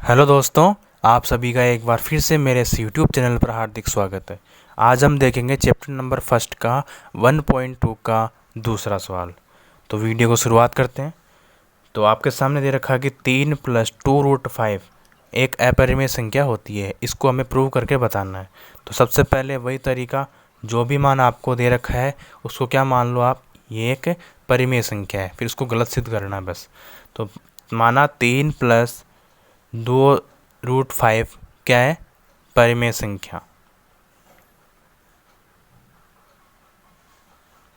Hello दोस्तों, आप सभी का एक बार फिर से मेरे इस यूट्यूब चैनल पर हार्दिक स्वागत है। आज हम देखेंगे चैप्टर नंबर फर्स्ट का 1.2 का दूसरा सवाल। तो वीडियो को शुरुआत करते हैं। तो आपके सामने दे रखा है कि 3 + 2√5 एक अपरिमेय संख्या होती है। इसको हमें प्रूव करके बताना है। तो सबसे पहले वही तरीका, जो भी मान आपको दे रखा है उसको क्या मान लो आप, ये एक परिमेय संख्या है, फिर उसको गलत सिद्ध करना है बस। तो माना 3 + 2√5 क्या है, परिमेय संख्या।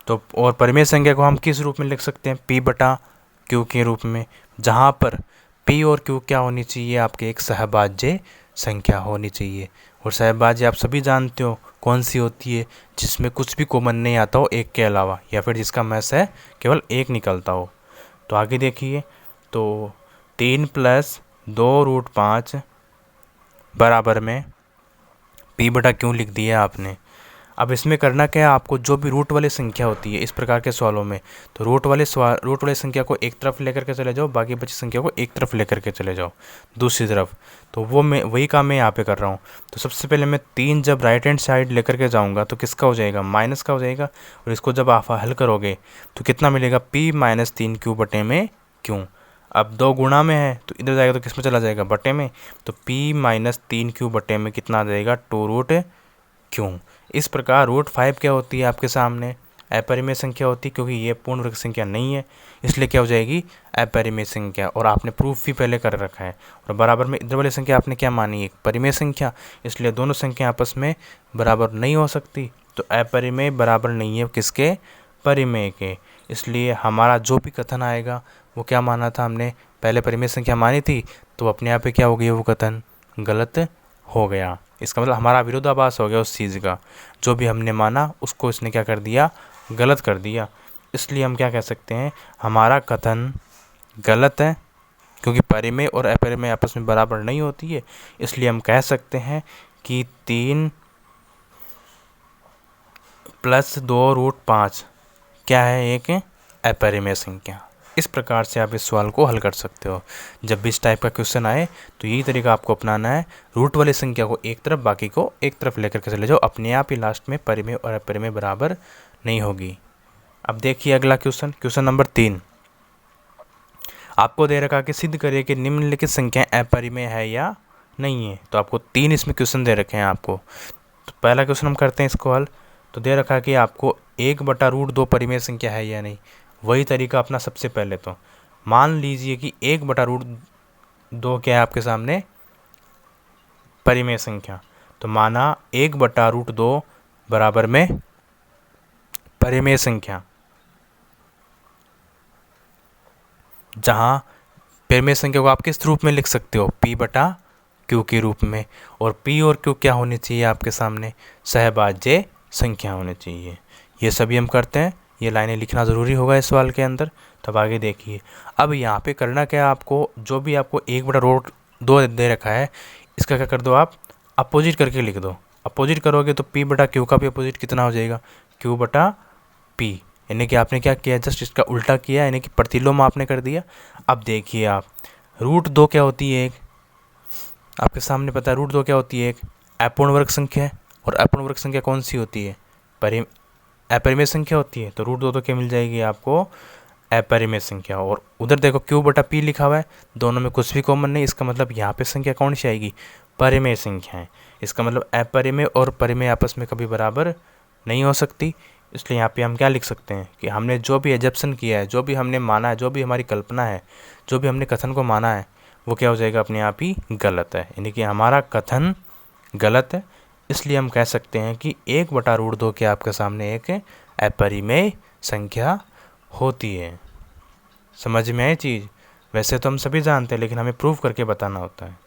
तो और परिमेय संख्या को हम किस रूप में लिख सकते हैं, P/Q के रूप में, जहाँ पर P और Q क्या होनी चाहिए, आपके एक सहभाज्य संख्या होनी चाहिए। और सहभाज्य आप सभी जानते हो कौन सी होती है, जिसमें कुछ भी कॉमन नहीं आता हो एक के अलावा, या फिर जिसका मैस है केवल एक निकलता हो। तो आगे देखिए, तो 3 + 2√5 बराबर में P/Q लिख दिया आपने। अब इसमें करना क्या है, आपको जो भी रूट वाली संख्या होती है इस प्रकार के सवालों में, तो रूट वाली संख्या को एक तरफ लेकर के चले जाओ, बाकी बची संख्या को एक तरफ लेकर के चले जाओ दूसरी तरफ। तो वही काम मैं यहाँ पे कर रहा हूँ। तो सबसे पहले मैं 3 जब राइट हैंड साइड लेकर के जाऊँगा तो किसका हो जाएगा, माइनस का हो जाएगा। और इसको जब आप हल करोगे तो कितना मिलेगा, P - 3Q/Q। अब 2 गुणा में है तो इधर जाएगा तो किस में चला जाएगा, बटे में। तो P - 3Q/में कितना आ जाएगा, 2√Q। इस प्रकार √5 क्या होती है आपके सामने, अपरिमेय संख्या होती है, क्योंकि ये पूर्ण वर्ग संख्या नहीं है, इसलिए क्या हो जाएगी, अपरिमेय संख्या। और आपने प्रूफ भी पहले कर रखा है। और बराबर में इधर वाली संख्या आपने क्या मानी, एक परिमेय संख्या, इसलिए दोनों संख्या आपस में बराबर नहीं हो सकती। तो अपरिमेय बराबर नहीं है किसके, परिमेय के। इसलिए हमारा जो भी कथन आएगा वो क्या माना था हमने, पहले परिमेय संख्या मानी थी, तो अपने आप ही क्या हो गई, वो कथन गलत हो गया। इसका मतलब हमारा विरोधाभास हो गया उस चीज़ का, जो भी हमने माना उसको इसने क्या कर दिया, गलत कर दिया। इसलिए हम क्या कह सकते हैं, हमारा कथन गलत है, क्योंकि परिमेय और अपरिमेय आपस में बराबर नहीं होती है। इसलिए हम कह सकते हैं कि 3 + 2√5 क्या है, एक अपरिमेय संख्या। इस प्रकार से आप इस सवाल को हल कर सकते हो। जब भी इस टाइप का क्वेश्चन आए तो यही तरीका आपको अपनाना है, रूट वाली संख्या को एक तरफ बाकी को एक तरफ लेकर के चले जाओ, अपने आप ही लास्ट में परिमेय और अपरिमेय बराबर नहीं होगी। अब देखिए अगला क्वेश्चन, क्वेश्चन नंबर 3। आपको दे रखा कि सिद्ध करिए कि निम्नलिखित संख्या अपरिमेय है या नहीं है। तो आपको 3 इसमें क्वेश्चन दे रखे हैं आपको। तो पहला क्वेश्चन हम करते हैं इसको हल। तो दे रखा है कि आपको 1/√2 परिमेय संख्या है या नहीं। वही तरीका अपना, सबसे पहले तो मान लीजिए कि 1/√2 क्या है आपके सामने, परिमेय संख्या। तो माना 1/√2 बराबर में परिमेय संख्या, जहाँ परिमेय संख्या को आप किस रूप में लिख सकते हो, P/Q के रूप में। और P और Q क्या होनी चाहिए आपके सामने, सहभाज्य संख्या होनी चाहिए। ये सभी हम करते हैं, ये लाइनें लिखना ज़रूरी होगा इस सवाल के अंदर। तब आगे देखिए, अब यहाँ पे करना क्या है आपको, जो भी आपको 1/√2 दे रखा है इसका क्या कर दो, आप अपोजिट करके लिख दो। अपोजिट करोगे तो P/Q का भी अपोजिट कितना हो जाएगा, Q/P। यानी कि आपने क्या किया, जस्ट इसका उल्टा किया, यानी कि प्रतिलोम आपने कर दिया। अब देखिए आप, √2 क्या होती है, एक आपके सामने पता है, √2 क्या होती है, एक अपूर्ण वर्ग संख्या है। और अपूर्ण वर्ग संख्या कौन सी होती है, अपरिमेय संख्या होती है। तो √2 तो क्या मिल जाएगी आपको, अपरिमेय संख्या। और उधर देखो Q/P लिखा हुआ है, दोनों में कुछ भी कॉमन नहीं। इसका मतलब यहाँ पे संख्या कौन सी आएगी, परिमेय संख्या है। इसका मतलब अपरिमेय और परिमेय आपस में कभी बराबर नहीं हो सकती। इसलिए यहाँ पे हम क्या लिख सकते हैं कि हमने जो भी एजप्शन किया है, जो भी हमने माना है, जो भी हमारी कल्पना है, जो भी हमने कथन को माना है, वो क्या हो जाएगा, अपने आप ही गलत है। यानी कि हमारा कथन गलत है। इसलिए हम कह सकते हैं कि 1/√2 के आपके सामने एक अपरिमेय संख्या होती है। समझ में आई चीज़। वैसे तो हम सभी जानते हैं, लेकिन हमें प्रूफ करके बताना होता है।